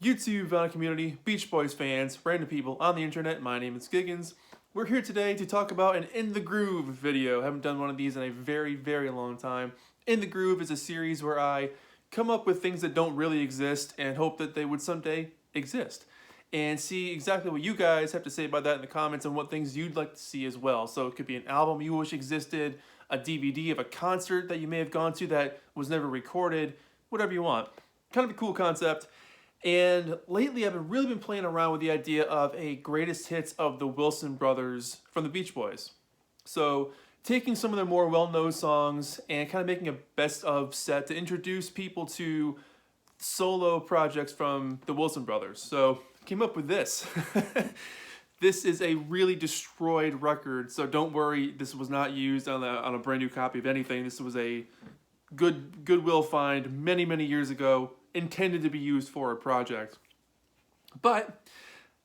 YouTube community, Beach Boys fans, random people on the internet, my name is Giggens. We're here today to talk about an In the Groove video. I haven't done one of these in a very, very long time. In the Groove is a series where I come up with things that don't really exist and hope that they would someday exist. And see exactly what you guys have to say about that in the comments and what things you'd like to see as well. So it could be an album you wish existed, a DVD of a concert that you may have gone to that was never recorded, whatever you want. Kind of a cool concept. And lately I've really been playing around with the idea of a greatest hits of the Wilson brothers from the Beach Boys. So taking some of their more well-known songs and kind of making a best of set to introduce people to solo projects from the Wilson brothers. So I came up with this. This is a really destroyed record, so don't worry, this was not used on a brand new copy of anything. This was a Goodwill find many, many years ago, intended to be used for a project. But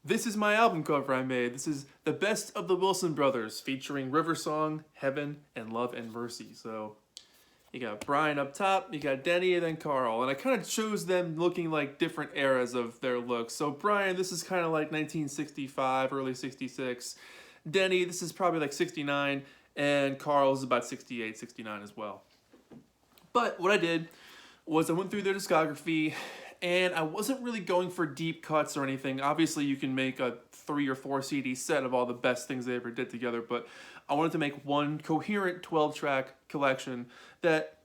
this is my album cover I made. This is the best of the Wilson brothers, featuring Riversong, Heaven, and Love and Mercy. So you got Brian up top, you got Denny, and then Carl. And I kind of chose them looking like different eras of their looks. So Brian, this is kind of like 1965, early 66. Denny, this is probably like 69. And Carl is about 68, 69 as well. But what I did was I went through their discography, and I wasn't really going for deep cuts or anything. Obviously, you can make a 3 or 4 CD set of all the best things they ever did together, but I wanted to make one coherent 12-track collection that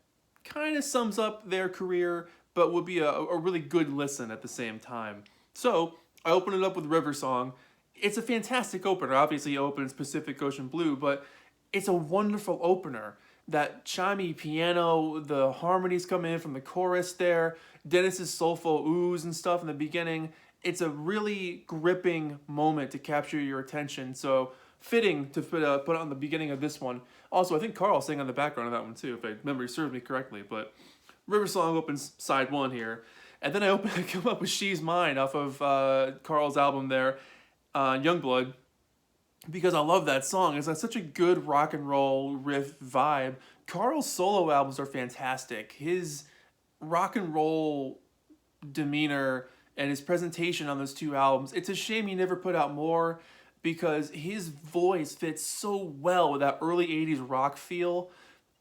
kind of sums up their career, but would be a really good listen at the same time. So I opened it up with Riversong. It's a fantastic opener. Obviously, it opens Pacific Ocean Blue, but it's a wonderful opener. That chimey piano, the harmonies come in from the chorus there, Dennis's soulful oohs and stuff in the beginning. It's a really gripping moment to capture your attention, so fitting to put it on the beginning of this one. Also, I think Carl sang on the background of that one too, if memory serves me correctly, but Riversong opens side 1 here, and then I come up with She's Mine off of Carl's album there, Youngblood, because I love that song. It's such a good rock and roll riff vibe. Carl's solo albums are fantastic. His rock and roll demeanor and his presentation on those 2 albums, it's a shame he never put out more because his voice fits so well with that early 80s rock feel.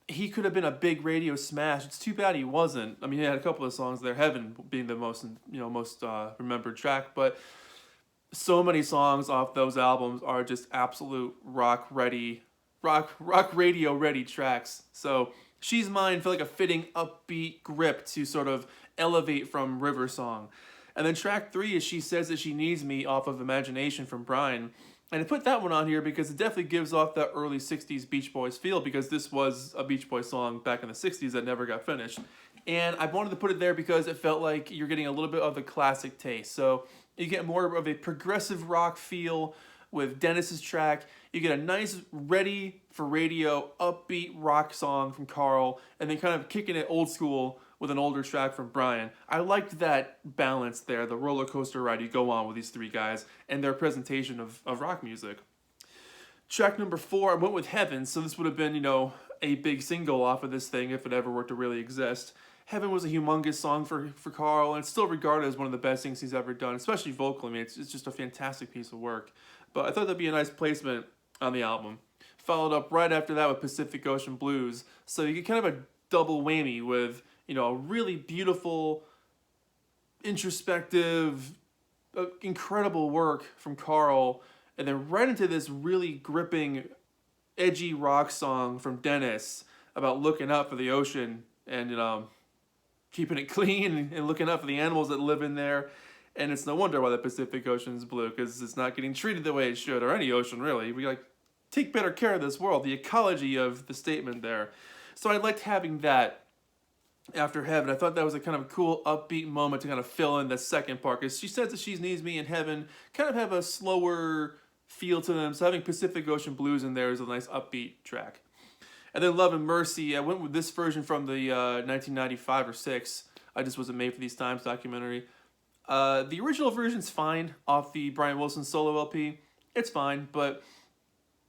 He could have been a big radio smash. It's too bad he wasn't. I mean, he had a couple of songs there, Heaven being the most remembered track, but so many songs off those albums are just absolute rock radio ready tracks. So She's Mine felt like a fitting upbeat grip to sort of elevate from Riversong. And then track 3 is She Says That She Needs Me off of Imagination from Brian. And I put that one on here because it definitely gives off that early 60s Beach Boys feel, because this was a Beach Boys song back in the 60s that never got finished. And I wanted to put it there because it felt like you're getting a little bit of the classic taste. So you get more of a progressive rock feel with Dennis's track. You get a nice, ready for radio, upbeat rock song from Carl, and then kind of kicking it old school with an older track from Brian. I liked that balance there, the roller coaster ride you go on with these 3 guys and their presentation of rock music. Track number 4, I went with Heaven, so this would have been, a big single off of this thing if it ever were to really exist. Heaven was a humongous song for Carl, and it's still regarded as one of the best things he's ever done, especially vocally. I mean, it's just a fantastic piece of work. But I thought that'd be a nice placement on the album. Followed up right after that with Pacific Ocean Blues, so you get kind of a double whammy with, a really beautiful, introspective, incredible work from Carl, and then right into this really gripping, edgy rock song from Dennis about looking up for the ocean and, keeping it clean and looking up for the animals that live in there. And it's no wonder why the Pacific Ocean's blue, because it's not getting treated the way it should, or any ocean really. We take better care of this world, the ecology of the statement there. So I liked having that after Heaven. I thought that was a kind of cool upbeat moment to kind of fill in the second part, because She Says That She Needs Me and Heaven kind of have a slower feel to them, so having Pacific Ocean Blues in there is a nice upbeat track. And then Love and Mercy, I went with this version from the 1995 or 6, I Just Wasn't Made for These Times documentary. The original version's fine off the Brian Wilson solo LP. It's fine, but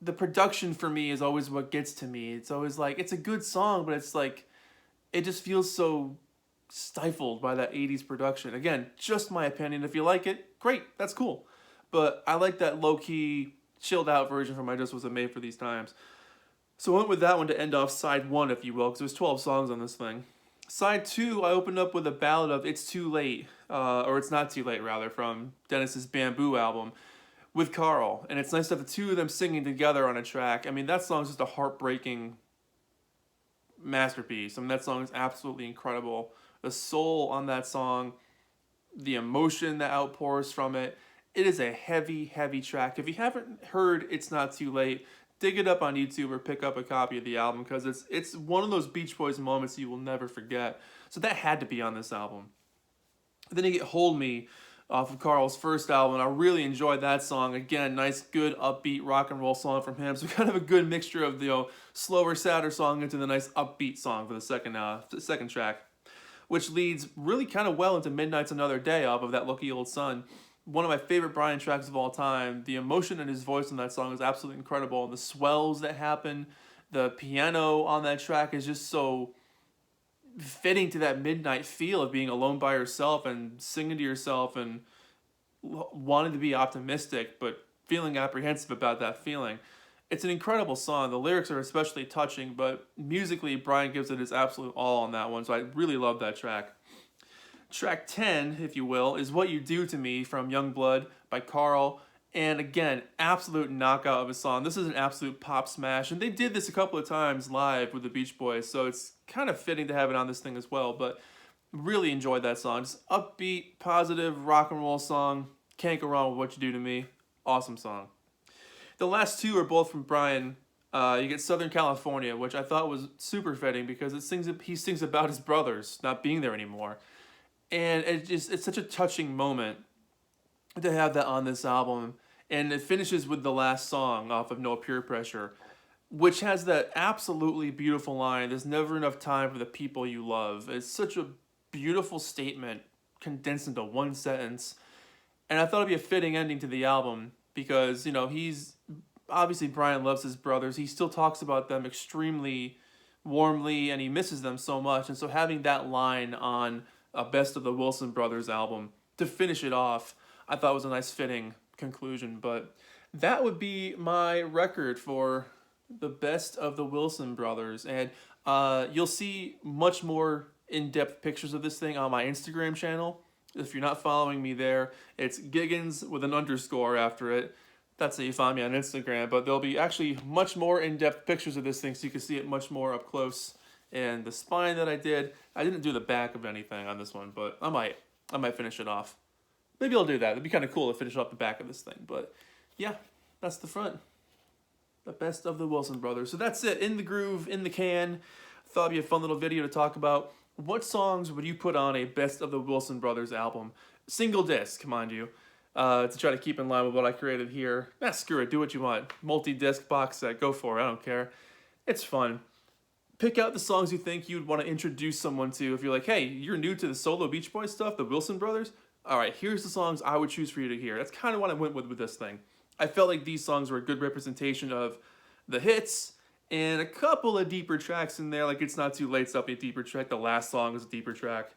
the production for me is always what gets to me. It's always like, it's a good song, but it's like, it just feels so stifled by that 80s production. Again, just my opinion. If you like it, great, that's cool. But I like that low-key, chilled-out version from I Just Wasn't Made for These Times. So I went with that one to end off side 1, if you will, because there's 12 songs on this thing. Side 2, I opened up with a ballad of It's Too Late, or It's Not Too Late, rather, from Dennis's Bamboo album, with Carl. And it's nice to have the two of them singing together on a track. I mean, that song's just a heartbreaking masterpiece. I mean, that song is absolutely incredible. The soul on that song, the emotion that outpours from it. It is a heavy, heavy track. If you haven't heard It's Not Too Late, dig it up on YouTube or pick up a copy of the album, because it's one of those Beach Boys moments you will never forget. So that had to be on this album. Then you get Hold Me off of Carl's first album, and I really enjoyed that song. Again, nice, good, upbeat rock and roll song from him. So kind of a good mixture of the slower, sadder song into the nice upbeat song for the second track, which leads really kind of well into Midnight's Another Day off of That Lucky Old Sun. One of my favorite Brian tracks of all time. The emotion in his voice on that song is absolutely incredible. The swells that happen, the piano on that track is just so fitting to that midnight feel of being alone by yourself and singing to yourself and wanting to be optimistic but feeling apprehensive about that feeling. It's an incredible song. The lyrics are especially touching, but musically Brian gives it his absolute all on that one, so I really love that track. Track 10, if you will, is What You Do to Me from Youngblood by Carl. And again, absolute knockout of a song. This is an absolute pop smash. And they did this a couple of times live with the Beach Boys, so it's kind of fitting to have it on this thing as well. But really enjoyed that song. Just upbeat, positive, rock and roll song. Can't go wrong with What You Do to Me. Awesome song. The last two are both from Brian. You get Southern California, which I thought was super fitting because he sings about his brothers not being there anymore. And it's such a touching moment to have that on this album. And it finishes with the last song off of No Peer Pressure, which has that absolutely beautiful line, "There's never enough time for the people you love." It's such a beautiful statement condensed into one sentence. And I thought it'd be a fitting ending to the album because, he's obviously Brian loves his brothers. He still talks about them extremely warmly and he misses them so much. And so having that line on a Best of the Wilson Brothers album to finish it off, I thought was a nice fitting conclusion. But that would be my record for the Best of the Wilson Brothers. And you'll see much more in-depth pictures of this thing on my Instagram channel. If you're not following me there, it's Giggens with an underscore after it. That's how you find me on Instagram. But there'll be actually much more in-depth pictures of this thing so you can see it much more up close. And the spine that I didn't do the back of anything on this one, but I might finish it off. Maybe I'll do that. It'd be kind of cool to finish off the back of this thing. But yeah, that's the front. The Best of the Wilson Brothers. So that's it. In the groove, in the can. Thought it'd be a fun little video to talk about. What songs would you put on a Best of the Wilson Brothers album? Single disc, mind you. To try to keep in line with what I created here. Screw it. Do what you want. Multi-disc box set. Go for it. I don't care. It's fun. Pick out the songs you think you'd want to introduce someone to. If you're like, hey, you're new to the solo Beach Boys stuff, the Wilson Brothers, all right, here's the songs I would choose for you to hear. That's kind of what I went with this thing. I felt like these songs were a good representation of the hits and a couple of deeper tracks in there, like It's Not Too Late, a deeper track. The last song is a deeper track.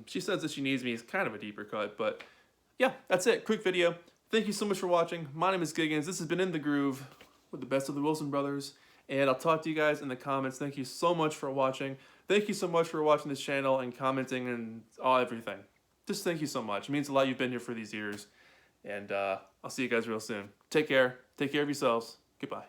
She Says That She Needs Me is kind of a deeper cut, but yeah, that's it. Quick video. Thank you so much for watching. My name is Giggens. This has been In the Groove with the Best of the Wilson Brothers. And I'll talk to you guys in the comments. Thank you so much for watching. Thank you so much for watching this channel and commenting and everything. Just thank you so much. It means a lot you've been here for these years. And I'll see you guys real soon. Take care. Take care of yourselves. Goodbye.